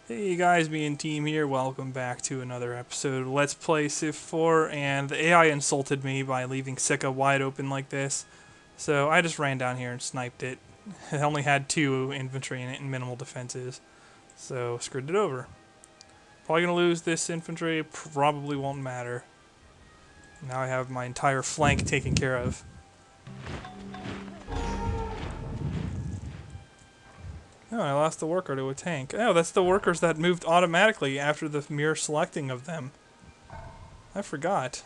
Hey guys, me and team here. Welcome back to another episode of Let's Play Civ 4, and the AI insulted me by leaving Sika wide open like this. So I just ran down here and sniped it. It only had 2 infantry in it and minimal defenses. So screwed it over. Probably gonna lose this infantry, probably won't matter. Now I have my entire flank taken care of. Oh, I lost the worker to a tank. Oh, that's the workers that moved automatically after the mere selecting of them. I forgot.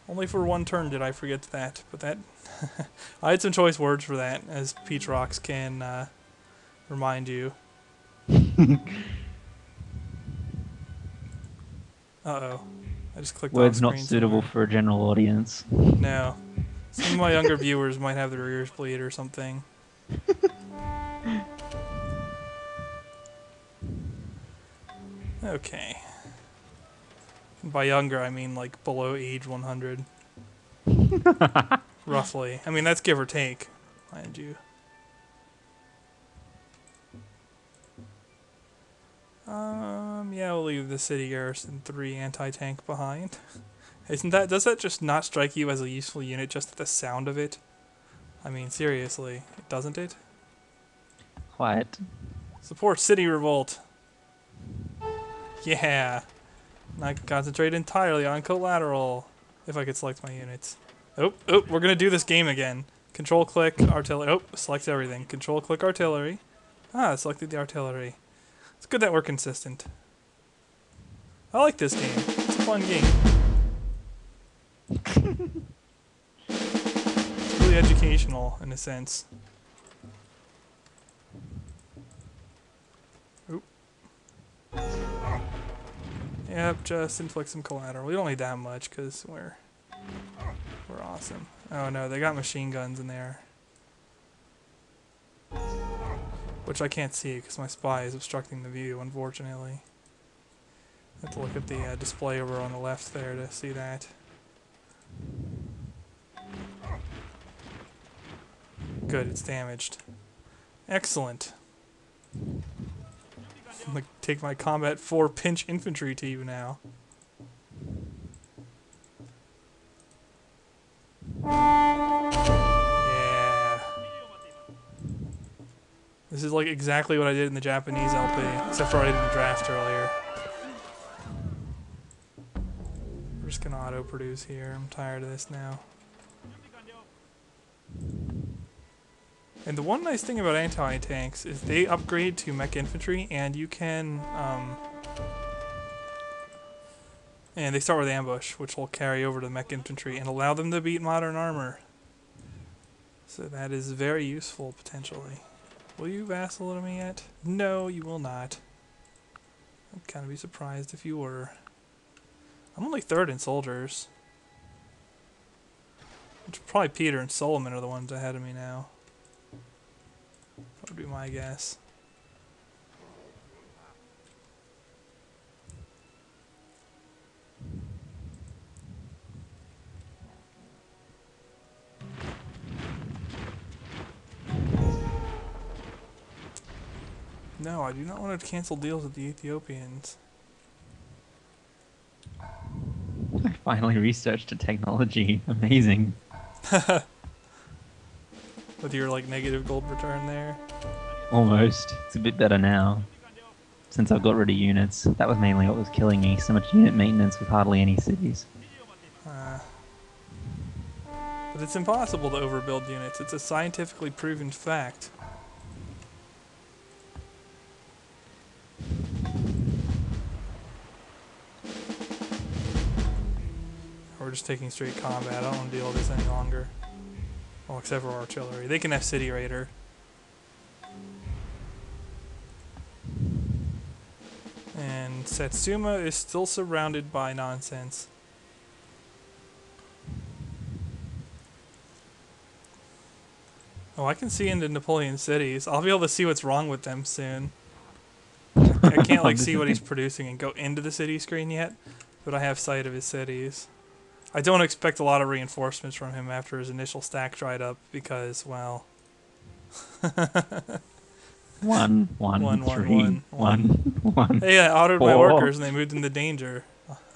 Only for one turn did I forget that, but that... I had some choice words for that, as Peach Rocks can remind you. Uh-oh. I just clicked on Words not screen suitable somewhere. for a general audience. No. Some of my younger viewers might have their ears bleed or something. Okay. By younger, I mean like below age 100. Roughly. I mean, that's give or take, mind you. Yeah, we'll leave the city garrison 3 anti-tank behind. Does that just not strike you as a useful unit just at the sound of it? I mean, seriously, doesn't it? Quiet. Support city revolt. Yeah. And I can concentrate entirely on collateral. If I could select my units. Oh, we're gonna do this game again. Control click artillery. Oh, select everything. Control click artillery. Ah, I selected the artillery. It's good that we're consistent. I like this game. It's a fun game. It's really educational in a sense. Oop. Yep, just inflict some collateral. We don't need that much because we're awesome. Oh no, they got machine guns in there. Which I can't see because my spy is obstructing the view, unfortunately. I have to look at the display over on the left there to see that. Good, it's damaged. Excellent. I'm gonna take my combat 4 pinch infantry to you now. Yeah. This is like exactly what I did in the Japanese LP, except for I didn't draft earlier. We're just gonna auto-produce here. I'm tired of this now. And the one nice thing about anti-tanks is they upgrade to mech infantry, and you can, and they start with ambush, which will carry over to the mech infantry and allow them to beat modern armor. So that is very useful, potentially. Will you vassal to me yet? No, you will not. I'd kind of be surprised if you were. I'm only 3rd in soldiers. Which probably Peter and Solomon are the ones ahead of me now. That would be my guess. No, I do not want to cancel deals with the Ethiopians. I finally researched a technology. Amazing. With your like negative gold return there. Almost. It's a bit better now. Since I've got rid of units. That was mainly what was killing me. So much unit maintenance with hardly any cities. But it's impossible to overbuild units. It's a scientifically proven fact. We're just taking straight combat. I don't want to deal with this any longer. Well, except for artillery. They can have City Raider. And Satsuma is still surrounded by nonsense. Oh, I can see into Napoleon cities. I'll be able to see what's wrong with them soon. I can't like see what he's producing and go into the city screen yet, but I have sight of his cities. I don't expect a lot of reinforcements from him after his initial stack dried up because, well... One, one, One, one, three, one, one, one. one, Hey, I autoed my four. workers and they moved into danger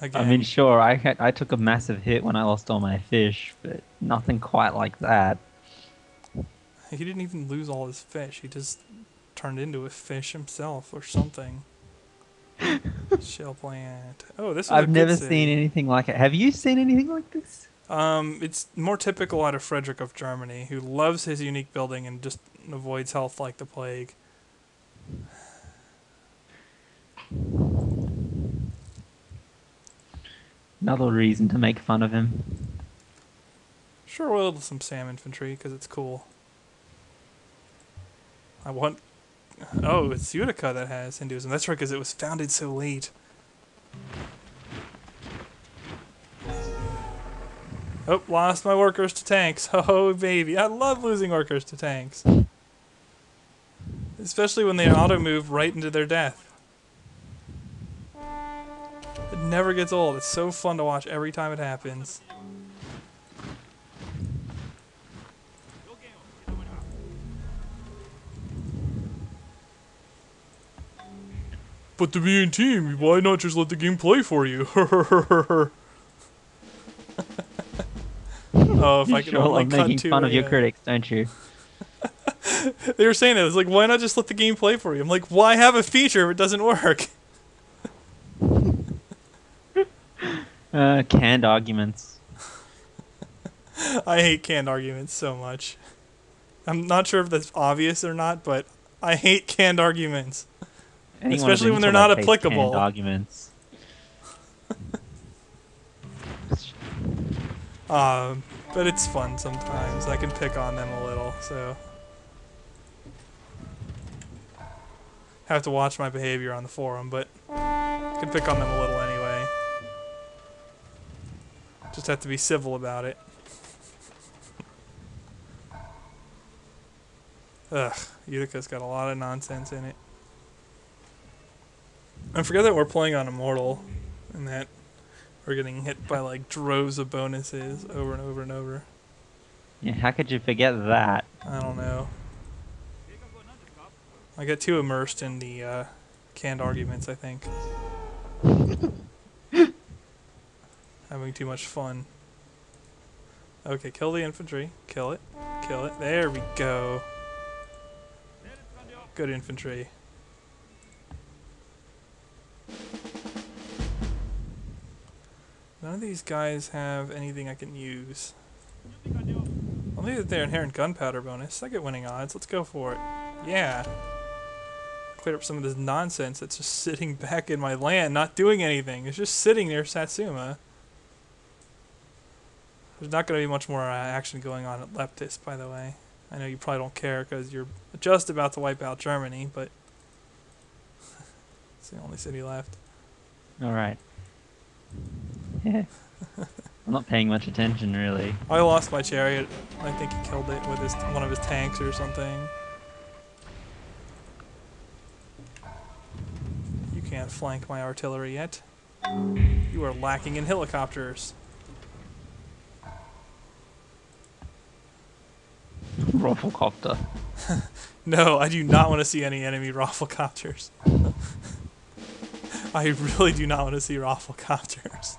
I mean, again. sure, I took a massive hit when I lost all my fish, but nothing quite like that. He didn't even lose all his fish. He just turned into a fish himself or something. Shell plant. Oh, this was a I've good never seen city. anything like it. Have you seen anything like this? It's more typical out of Frederick of Germany, who loves his unique building and just avoids health like the plague. Another reason to make fun of him. Sure, we'll do some SAM infantry because it's cool. I want. Oh, it's Utica that has Hinduism. That's right, because it was founded so late. Oh, lost my workers to tanks. Oh, baby. I love losing workers to tanks. Especially when they auto-move right into their death. It never gets old. It's so fun to watch every time it happens. But to be in team, why not just let the game play for you? Oh, if You I could sure only love cut making to fun of your a... critics, don't you? They were saying that. It's like, why not just let the game play for you? I'm like, why have a feature if it doesn't work? Canned arguments. I hate canned arguments so much. I'm not sure if that's obvious or not, but I hate canned arguments. Anyone with Especially an when they're intellect not hates canned applicable. arguments. But it's fun sometimes. I can pick on them a little, so... Have to watch my behavior on the forum, but I can pick on them a little anyway. Just have to be civil about it. Ugh, Utica's got a lot of nonsense in it. I forget that we're playing on Immortal, and that we're getting hit by like droves of bonuses over and over and over. Yeah, how could you forget that? I don't know. I get too immersed in the canned arguments, I think. Having too much fun. Okay, kill the infantry. Kill it. Kill it. There we go. Good infantry. None of these guys have anything I can use. I'll leave it their inherent gunpowder bonus. I get winning odds. Let's go for it. Yeah. Clear up some of this nonsense that's just sitting back in my land, not doing anything. It's just sitting near Satsuma. There's not going to be much more action going on at Leptis, by the way. I know you probably don't care because you're just about to wipe out Germany, but it's the only city left. Alright. Yeah. I'm not paying much attention, really. I lost my chariot. I think he killed it with one of his tanks or something. You can't flank my artillery yet. You are lacking in helicopters. Rafflecopter. No, I do not want to see any enemy Rafflecopters. I really do not want to see Rafflecopters.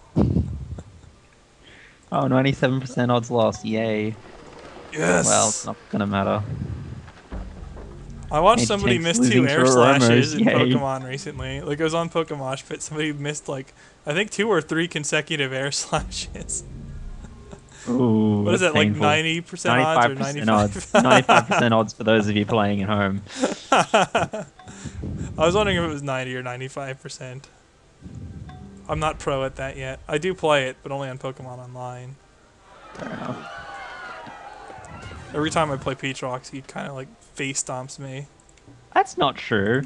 Oh, 97% odds lost. Yay. Yes! Well, it's not gonna matter. I watched Anti-tanks somebody miss losing 2 to air slashes Romers, in yay. Pokemon recently. Like, I was on Pokemosh, but somebody missed, like, I think 2 or 3 consecutive air slashes. Ooh, What is that, painful. like 90% odds or 95% 95? odds. 95% odds for those of you playing at home. I was wondering if it was 90 or 95%. I'm not pro at that yet. I do play it, but only on Pokemon Online. Fair enough. Every time I play Peatrox, he kind of like face stomps me. That's not true.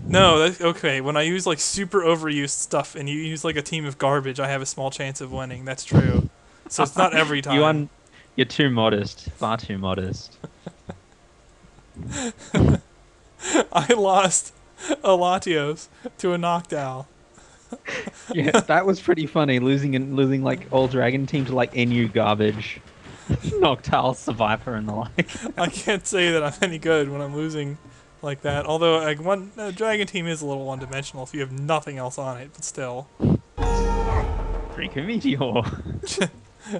No, that's okay. When I use like super overused stuff and you use like a team of garbage, I have a small chance of winning. That's true. So it's not every time. You're too modest. Far too modest. I lost a Latios to a Noctowl. Yeah, that was pretty funny. Losing like all dragon team to like NU garbage. Noctowl, Survivor, and the like. I can't say that I'm any good when I'm losing like that. Although like Dragon Team is a little one-dimensional if you have nothing else on it, but still, Drink a meteor.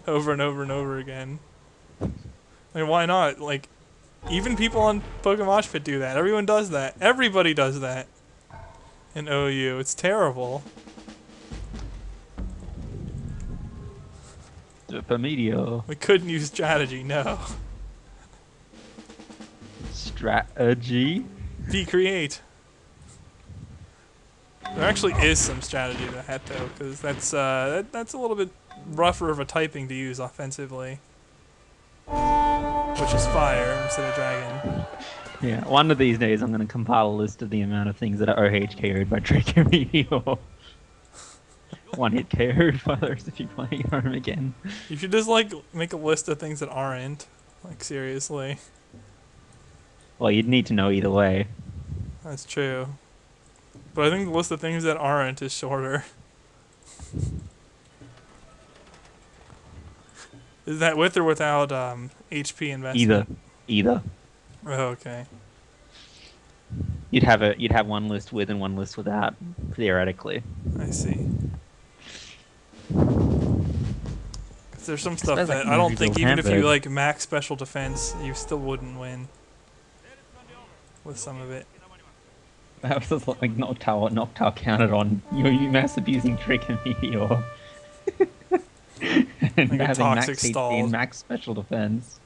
over and over and over again. I mean, why not? Like, even people on Pokemon Pit do that. Everyone does that. Everybody does that in OU. It's terrible. A meteor. We couldn't use strategy. No. Strategy. Decreate. There actually is some strategy to that though, because that's that's a little bit rougher of a typing to use offensively, which is fire instead of dragon. Yeah, one of these days I'm going to compile a list of the amount of things that are OH KO'd by Draco Meteor. One hit KO'd by those if you play home again. You should just like make a list of things that aren't. Like seriously. Well, you'd need to know either way. That's true. But I think the list of things that aren't is shorter. Is that with or without HP investment? Either. Oh, okay. You'd have one list with and one list without, theoretically. I see. Because there's some stuff that I don't think even if you like max special defense, you still wouldn't win with some of it. Perhaps that's like Noctowl counted on your mass abusing Trick and Meteor. And like having max toxic HP stall. and max special defense.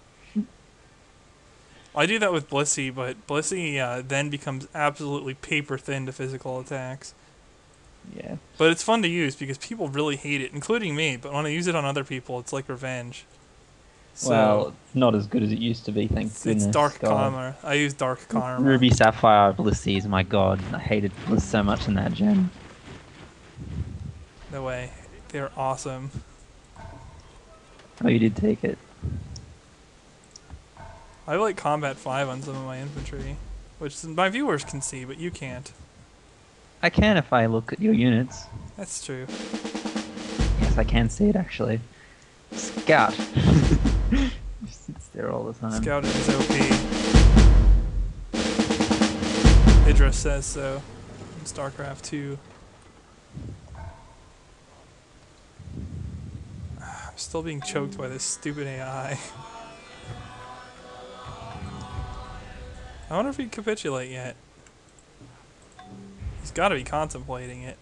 I do that with Blissey, but Blissey then becomes absolutely paper thin to physical attacks. Yeah. But it's fun to use because people really hate it, including me. But when I use it on other people, it's like revenge. So Well, not as good as it used to be, thank goodness. it's Dark God. Karma. I use Dark Karma. Ruby Sapphire Blissey's, my god. I hated Bliss so much in that gen. No way. They're awesome. Oh, you did take it. I have like Combat 5 on some of my infantry, which my viewers can see, but you can't. I can if I look at your units. That's true. Yes, I can see it actually. Scout. Just sits there all the time. Scout is OP. Idris says so in StarCraft 2. I'm still being choked by this stupid AI. I wonder if he'd capitulate yet. He's got to be contemplating it.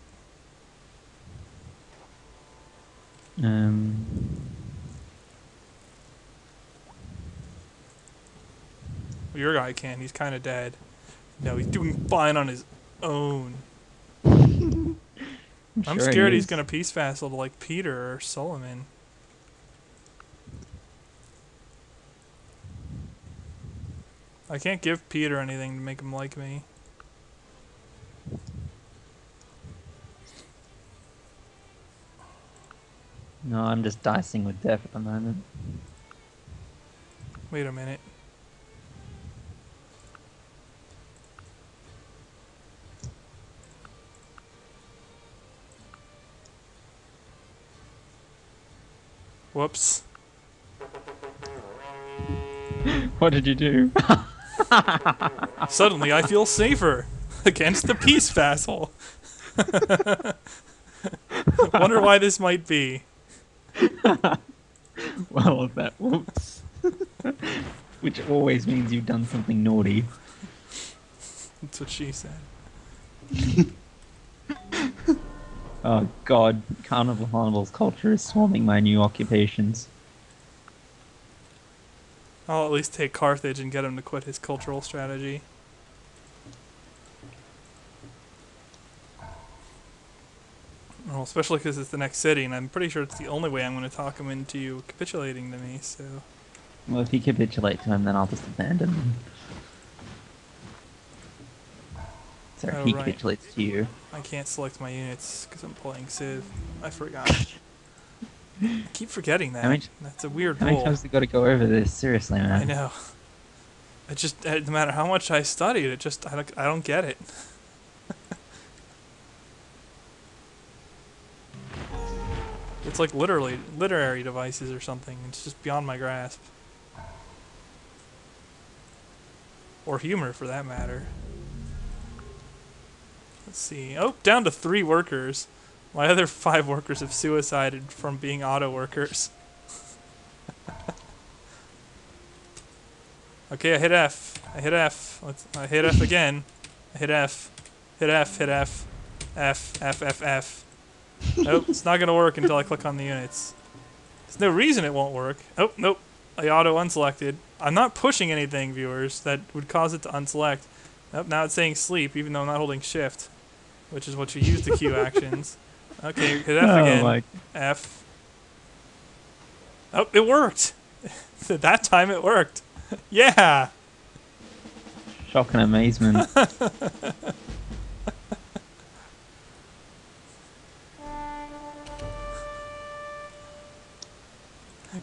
Well, your guy can. He's kind of dead. No, he's doing fine on his own. I'm sure scared he he's is. going to peace vassal to like Peter or Solomon. I can't give Peter anything to make him like me. No, I'm just dicing with death at the moment. Wait a minute. Whoops. What did you do? Suddenly I feel safer against the peace vassal. Wonder why this might be. Well, that whoops. Which always means you've done something naughty. That's what she said. Oh god, Carnival's culture is swarming my new occupations. I'll at least take Carthage and get him to quit his cultural strategy. Well, especially because it's the next city, and I'm pretty sure it's the only way I'm going to talk him into capitulating to me, so... Well, if you capitulate to him, then I'll just abandon him. So if Oh, he right. capitulates to you. I can't select my units because I'm playing Civ. I forgot. I keep forgetting that. How many- That's a weird How many rule. times have we got to go over this? Seriously, man. I know. It just, no matter how much I studied, it just, I don't get it. It's like literally literary devices or something. It's just beyond my grasp. Or humor, for that matter. Let's see. Oh, down to 3 workers. My other 5 workers have suicided from being auto workers. Okay, I hit F. I hit F. I hit F again. I hit F. Hit F, hit F. F, F, F, F. Nope, it's not gonna work until I click on the units. There's no reason it won't work. Oh, nope. I auto unselected. I'm not pushing anything, viewers, that would cause it to unselect. Nope, now it's saying sleep, even though I'm not holding shift, which is what you use to queue actions. Okay, hit F again. F. Oh, it worked! That time it worked. Yeah! Shock and amazement.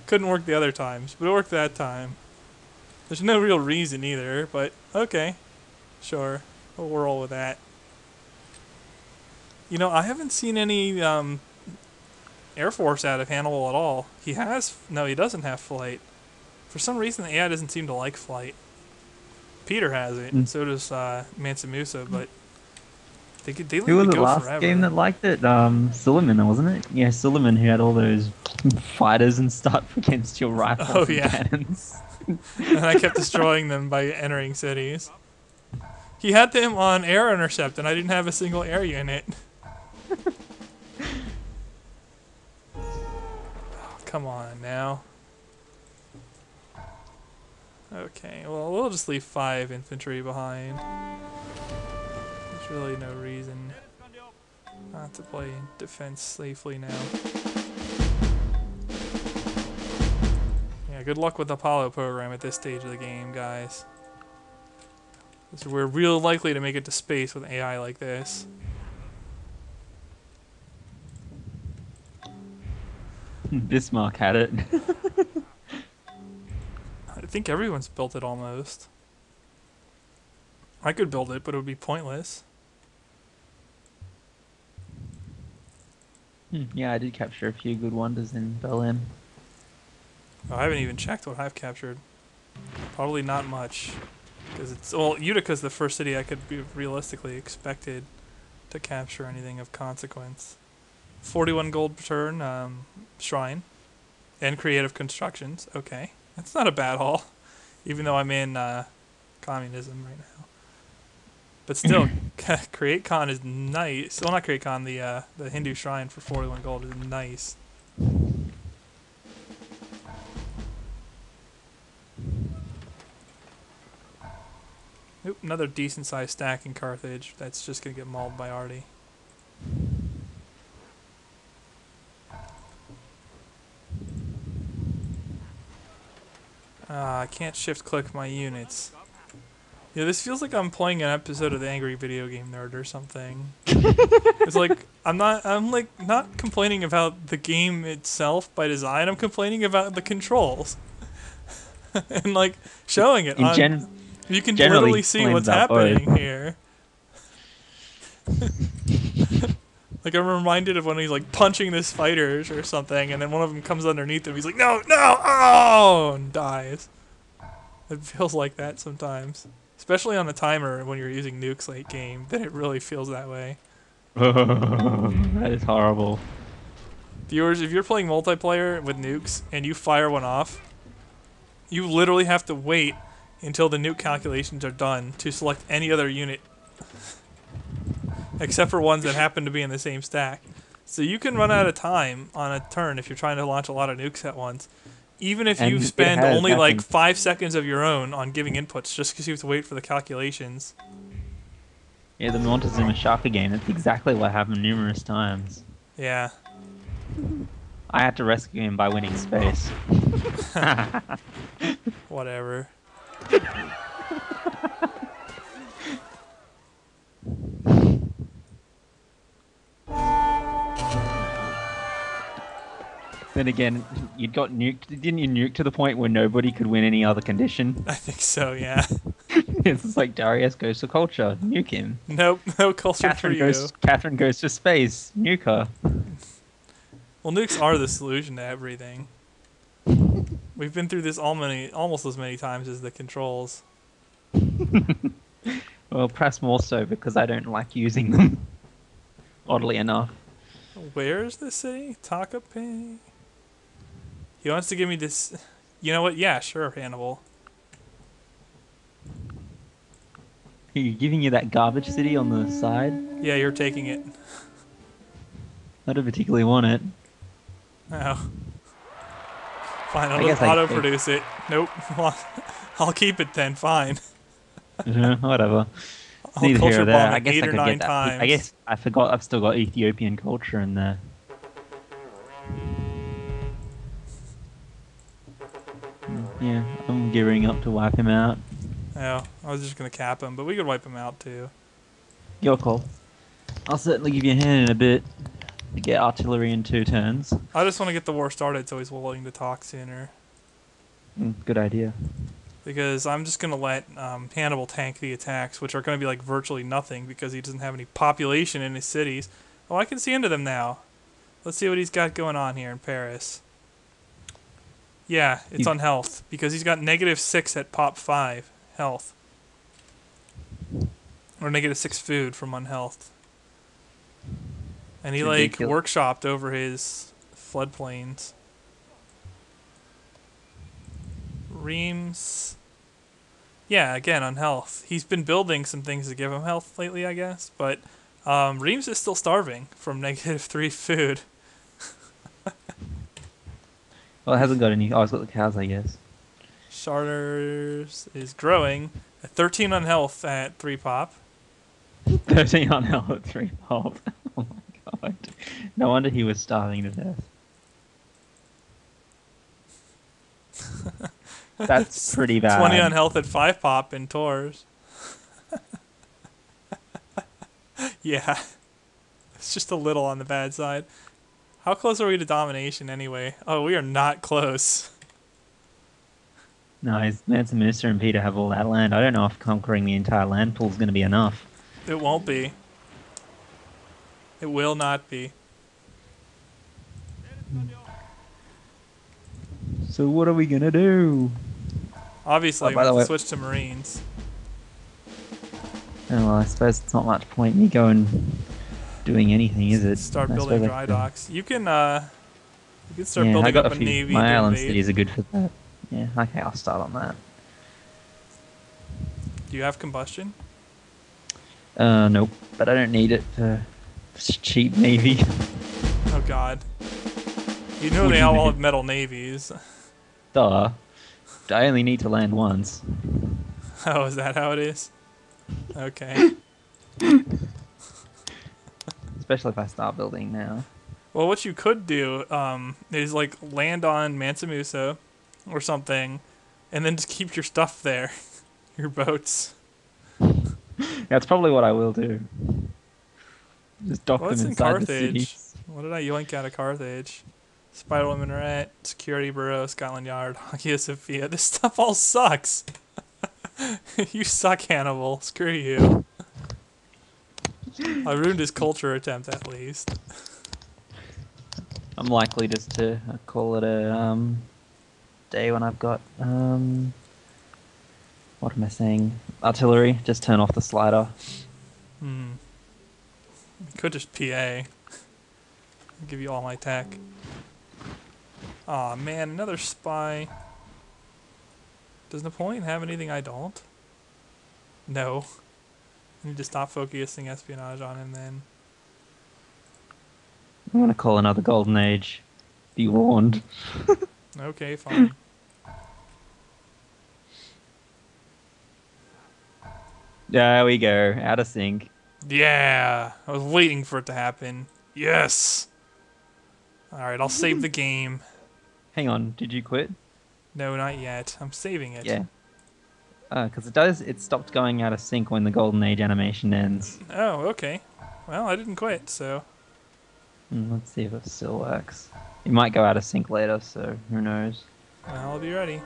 Couldn't work the other times, but it worked that time. There's no real reason either, but okay. Sure. We'll roll with that. You know, I haven't seen any Air Force out of Hannibal at all. He has... No, he doesn't have flight. For some reason, the AI doesn't seem to like flight. Peter has it, and so does Mansa Musa, but they let Who was it the go last forever. game that liked it? Suleiman, wasn't it? Yeah, Suleiman, who had all those fighters and stuff against your rifles Oh, and yeah. cannons. And I kept destroying them by entering cities. He had them on air intercept, and I didn't have a single air unit. Oh, come on now. Okay, well, we'll just leave 5 infantry behind. There's really no reason not to play defense safely now. Yeah, good luck with the Apollo program at this stage of the game, guys. So we're real likely to make it to space with AI like this. Bismarck had it. I think everyone's built it almost. I could build it, but it would be pointless. Yeah, I did capture a few good wonders in Berlin. Oh, I haven't even checked what I've captured. Probably not much. Because it's... Well, Utica's the first city I could be realistically expected to capture anything of consequence. 41 gold per turn, shrine. And creative constructions. Okay. That's not a bad haul. Even though I'm in communism right now. But still, Create Con is nice. Well, not Create Con, the Hindu shrine for 41 gold is nice. Oop, another decent sized stack in Carthage. That's just going to get mauled by Artie. I can't shift click my units. Yeah, this feels like I'm playing an episode of the Angry Video Game Nerd or something. It's like I'm like not complaining about the game itself by design. I'm complaining about the controls. And like showing it on you can literally see what's happening here. Like I'm reminded of when he's like punching this fighters or something, and then one of them comes underneath him. He's like, "No, no, oh!" and dies. It feels like that sometimes, especially on the timer when you're using nukes late game. Then it really feels that way. That is horrible. Viewers, if you're playing multiplayer with nukes and you fire one off, you literally have to wait until the nuke calculations are done to select any other unit. Except for ones that happen to be in the same stack. So you can run out of time on a turn if you're trying to launch a lot of nukes at once. Even if you spend only like 5 seconds of your own on giving inputs just because you have to wait for the calculations. Yeah, the Montezuma Shaka game, that's exactly what happened numerous times. Yeah. I had to rescue him by winning space. Whatever. Then again, you got nuked. Didn't you nuke to the point where nobody could win any other condition? I think so, yeah. It's just like Darius goes to culture, nuke him. Nope, no culture for you. Catherine goes to space, nuke her. Well, nukes are the solution to everything. We've been through this almost as many times as the controls. Well, perhaps more so because I don't like using them. Oddly enough. Where's the city? Takape. He wants to give me this. You know what? Yeah, sure, Hannibal. Are you giving you that garbage city on the side? Yeah, you're taking it. I don't particularly want it. Oh, fine. I'll I just guess I. auto-produce it. Nope. Well, I'll keep it then. Fine. Whatever. It's I'll neither here culture or there. bomb I it guess eight I or could get nine that. I times. guess I forgot. I've still got Ethiopian culture in there. Yeah, I'm gearing up to wipe him out. Oh, I was just gonna cap him, but we could wipe him out too. Your call. I'll certainly give you a hand in a bit to get artillery in 2 turns. I just want to get the war started so he's willing to talk sooner. Good idea. Because I'm just gonna let Hannibal tank the attacks, which are gonna be like virtually nothing because he doesn't have any population in his cities. Oh, I can see into them now. Let's see what he's got going on here in Paris. Yeah, it's on health because he's got -6 at pop 5 health. Or -6 food from unhealth. And he like workshopped over his floodplains. Reams. Yeah, again on health. He's been building some things to give him health lately, I guess. But Reams is still starving from -3 food. Well, it hasn't got any. Oh, it's got the cows, I guess. Charters is growing. At 13 on health at 3 pop. 13 on health at 3 pop. Oh my god. No wonder he was starving to death. That's pretty bad. 20 on health at 5 pop in Tours. Yeah. It's just a little on the bad side. How close are we to domination anyway? Oh, we are not close. No, his Manson Minister and Peter have all that land. I don't know if conquering the entire land pool is going to be enough. It won't be. It will not be. So what are we going to do? Obviously, we have to switch to Marines. Oh, well, I suppose it's not much point in me going doing anything, is it? Start building dry docks. You can start building up a navy. My island cities are good for that. Yeah, okay, I'll start on that. Do you have combustion? Nope, but I don't need it for cheap navy. Oh god. You know they all have metal navies. Duh. I only need to land once. Oh, is that how it is? Okay. Especially if I start building now. Well, what you could do is like land on Mansa Musa or something, and then just keep your stuff there, your boats. That's probably what I will do. Just dock What's them in inside the Carthage? city. What did I yoink out of Carthage? Spiderweb Minaret, Security Bureau, Scotland Yard, Hagia Sophia. This stuff all sucks. You suck, Hannibal. Screw you. I ruined his culture attempt, at least. I'm likely just to call it a day when I've got what am I saying? Artillery. Just turn off the slider. Could just PA. I'll give you all my tech. Aw, man, another spy. Does Napoleon have anything I don't? No. I need to stop focusing espionage on him then. I'm gonna call another golden age. Be warned. Okay, fine. There we go. Out of sync. Yeah! I was waiting for it to happen. Yes! Alright, I'll save the game. Hang on. Did you quit? No, not yet. I'm saving it. Yeah. Because it stopped going out of sync when the golden age animation ends. Oh, okay. Well, I didn't quit, so... Let's see if it still works. It might go out of sync later, so who knows. Well, I'll be ready.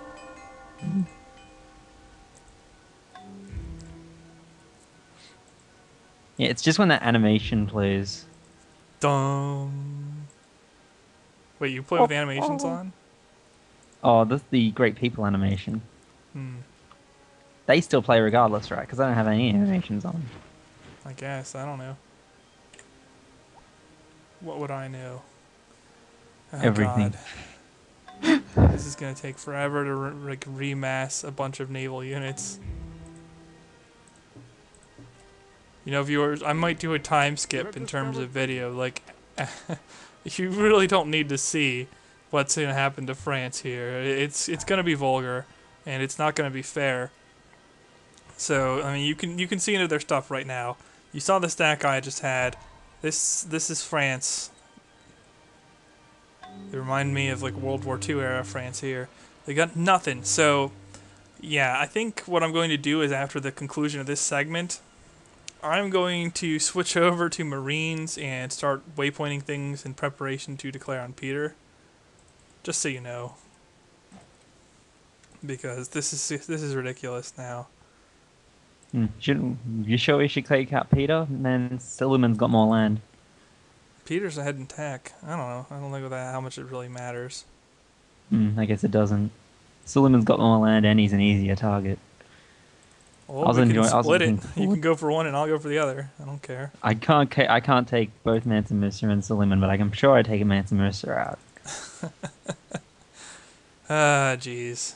Yeah, it's just when that animation plays. Dum. Wait, you play with the animations on? Oh, that's the Great People animation. They still play regardless, right? Because I don't have any animations on. I guess. I don't know. What would I know? Oh Everything. god. This is gonna take forever to remass a bunch of naval units. You know, viewers, I might do a time skip in terms of video. Like, you really don't need to see what's gonna happen to France here. It's gonna be vulgar, and it's not gonna be fair. So, I mean, you can see into their stuff right now. You saw the stack I just had. This is France. They remind me of like World War II era France here. They got nothing. So, yeah, I think what I'm going to do is after the conclusion of this segment, I'm going to switch over to Marines and start waypointing things in preparation to declare on Peter. Just so you know, because this is ridiculous now. You sure we should take out Peter? And then Silverman's got more land. Peter's ahead in tech. I don't know. I don't think that how much it really matters. I guess it doesn't. Silverman's got more land and he's an easier target. Well, we can split it. You can go for one and I'll go for the other. I don't care. I can't take both Manson Mercer and Silverman, but I'm sure I'd take a Manson Mercer out. Ah, jeez.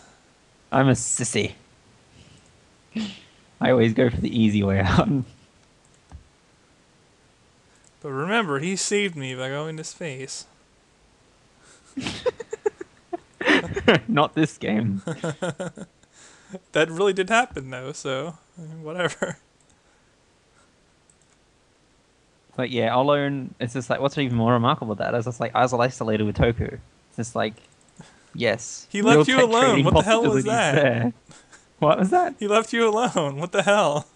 I'm a sissy. I always go for the easy way out. But remember, he saved me by going to space. Not this game. That really did happen, though, so whatever. But yeah, I'll learn. It's just like, what's even more remarkable about that is just like, I was isolated with Toku. It's just like, yes. He left you alone. What the hell was that? There. What was that? He left you alone. What the hell?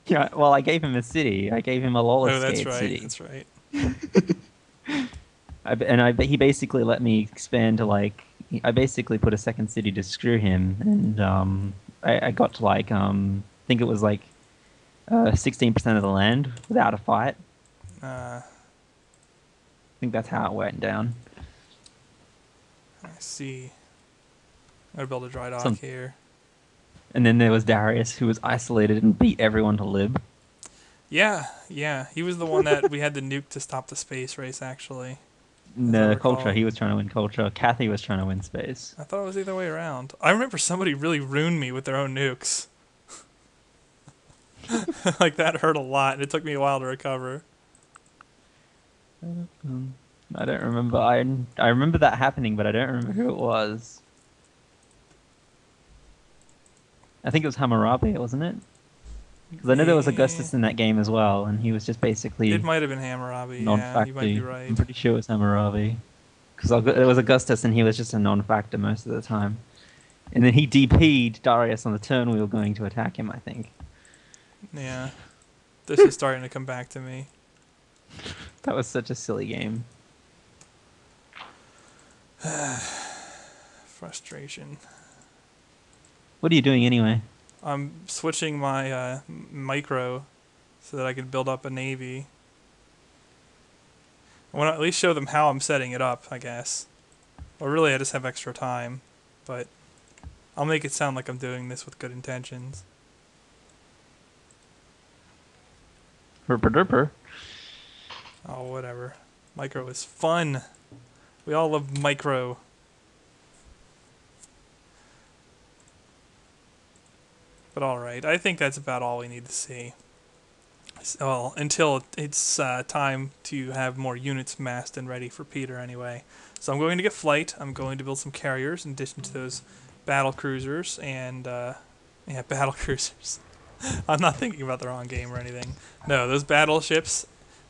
Yeah, well, I gave him a city. I gave him a Lawless city. That's right. He basically let me expand to like. I basically put a second city to screw him, and I got to like I think it was like 16% of the land without a fight. I think that's how it went down. I see. I'd build a dry dock here. And then there was Darius, who was isolated and beat everyone to lib. Yeah. He was the one that we had to nuke to stop the space race, actually. No, culture. He was trying to win culture. Kathy was trying to win space. I thought it was the other way around. I remember somebody really ruined me with their own nukes. Like, that hurt a lot, and it took me a while to recover. I don't remember. I remember that happening, but I don't remember who it was. I think it was Hammurabi, wasn't it? Because I know there was Augustus in that game as well, and he was just basically... It might have been Hammurabi, yeah, you might be right. I'm pretty sure it was Hammurabi. Because it was Augustus, and he was just a non-factor most of the time. And then he DP'd Darius on the turn we were going to attack him, I think. Yeah. This is starting to come back to me. That was such a silly game. Frustration. What are you doing anyway? I'm switching my micro so that I can build up a navy. I want to at least show them how I'm setting it up, I guess. Or really, I just have extra time. But I'll make it sound like I'm doing this with good intentions. Herper. Oh, whatever. Micro is fun. We all love micro. But alright, I think that's about all we need to see. Well, until it's time to have more units massed and ready for Peter anyway. So I'm going to get flight. I'm going to build some carriers in addition to those battle cruisers and, yeah, battle cruisers. I'm not thinking about the wrong game or anything. No, those battleships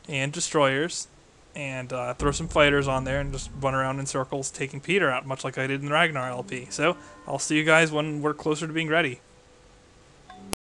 and destroyers, and throw some fighters on there and just run around in circles taking Peter out, much like I did in the Ragnar LP. So I'll see you guys when we're closer to being ready.